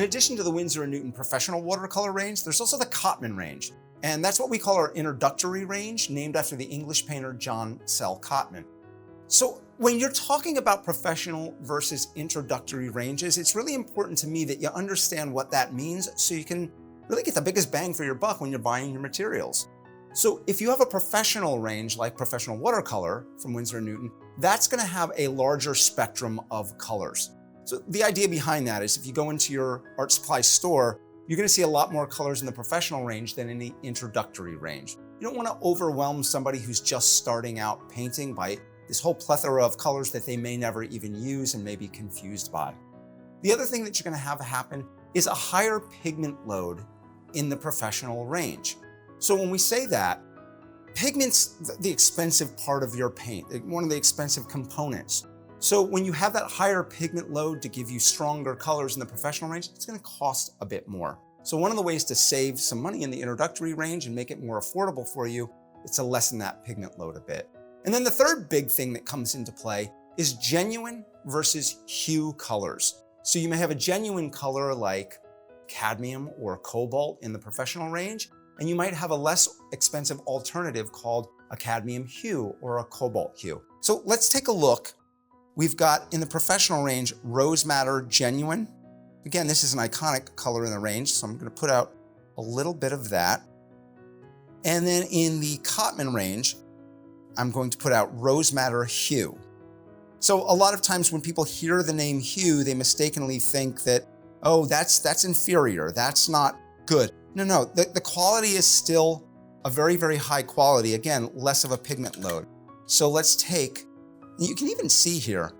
addition to the Winsor Newton Professional Watercolor range, there's also the Cotman range. And that's what we call our introductory range, named after the English painter John Sell Cotman. So when you're talking about professional versus introductory ranges, it's really important to me that you understand what that means so you can really get the biggest bang for your buck when you're buying your materials. So if you have a professional range like Professional Watercolor from Winsor Newton, that's going to have a larger spectrum of colors. So the idea behind that is if you go into your art supply store, you're going to see a lot more colors in the professional range than in the introductory range. You don't want to overwhelm somebody who's just starting out painting by this whole plethora of colors that they may never even use and may be confused by. The other thing that you're going to have happen is a higher pigment load in the professional range. So when we say that, pigment's the expensive part of your paint, one of the expensive components. So when you have that higher pigment load to give you stronger colors in the professional range, it's going to cost a bit more. So one of the ways to save some money in the introductory range and make it more affordable for you is to lessen that pigment load a bit. And then the third big thing that comes into play is genuine versus hue colors. So you may have a genuine color like cadmium or cobalt in the professional range, and you might have a less expensive alternative called a cadmium hue or a cobalt hue. So let's take a look. We've got in the professional range, Rose Madder Genuine. Again, this is an iconic color in the range, so I'm going to put out a little bit of that. And then in the Cotman range, I'm going to put out Rose Madder Hue. So a lot of times when people hear the name hue, they mistakenly think that, oh, that's inferior, that's not good. No, the quality is still a very, very high quality. Again, less of a pigment load. So let's take, you can even see here,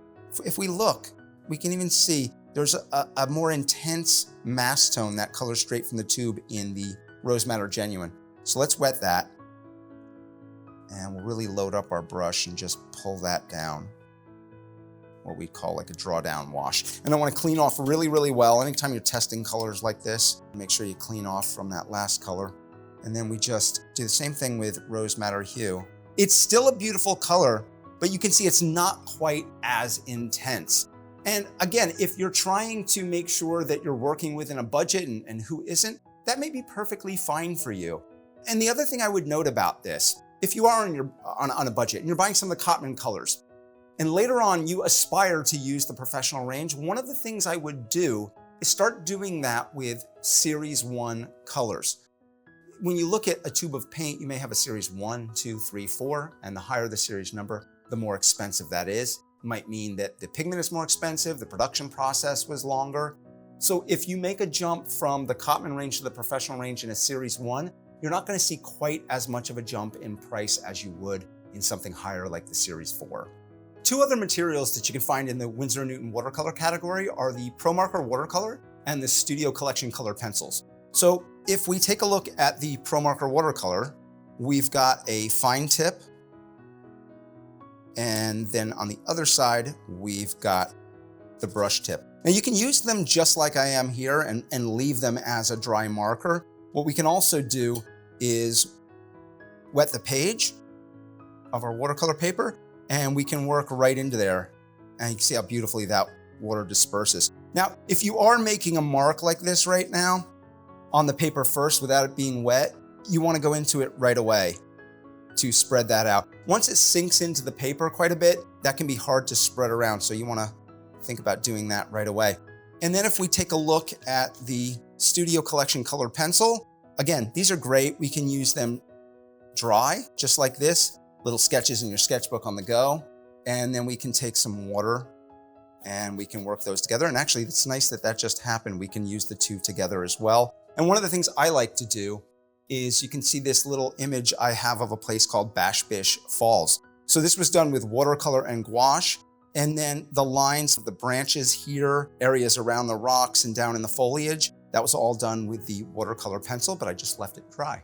if we look, we can even see there's a more intense mass tone, that color straight from the tube in the Rose Madder Genuine. So let's wet that. And we'll really load up our brush and just pull that down. What we call like a drawdown wash. And I want to clean off really, really well. Anytime you're testing colors like this, make sure you clean off from that last color. And then we just do the same thing with Rose Madder Hue. It's still a beautiful color, but you can see it's not quite as intense. And again, if you're trying to make sure that you're working within a budget and who isn't, that may be perfectly fine for you. And the other thing I would note about this, if you are on a budget and you're buying some of the Cotman colors, and later on you aspire to use the professional range, one of the things I would do is start doing that with Series 1 colors. When you look at a tube of paint, you may have a Series 1, 2, 3, 4, and the higher the series number, the more expensive that is. It might mean that the pigment is more expensive, the production process was longer. So if you make a jump from the Cotman range to the professional range in a Series 1, you're not going to see quite as much of a jump in price as you would in something higher like the Series 4. Two other materials that you can find in the Winsor Newton watercolor category are the Promarker Watercolor and the Studio Collection color pencils. So if we take a look at the Promarker Watercolor, we've got a fine tip, and then on the other side, we've got the brush tip. Now you can use them just like I am here and leave them as a dry marker. What we can also do is wet the page of our watercolor paper, and we can work right into there. And you can see how beautifully that water disperses. Now, if you are making a mark like this right now on the paper first without it being wet, you want to go into it right away to spread that out. Once it sinks into the paper quite a bit, that can be hard to spread around. So you want to think about doing that right away. And then if we take a look at the Studio Collection color pencil, again, these are great. We can use them dry, just like this, little sketches in your sketchbook on the go. And then we can take some water and we can work those together. And actually, it's nice that that just happened. We can use the two together as well. And one of the things I like to do is you can see this little image I have of a place called Bash Bish Falls. So this was done with watercolor and gouache. And then the lines of the branches here, areas around the rocks and down in the foliage, that was all done with the watercolor pencil, but I just left it dry.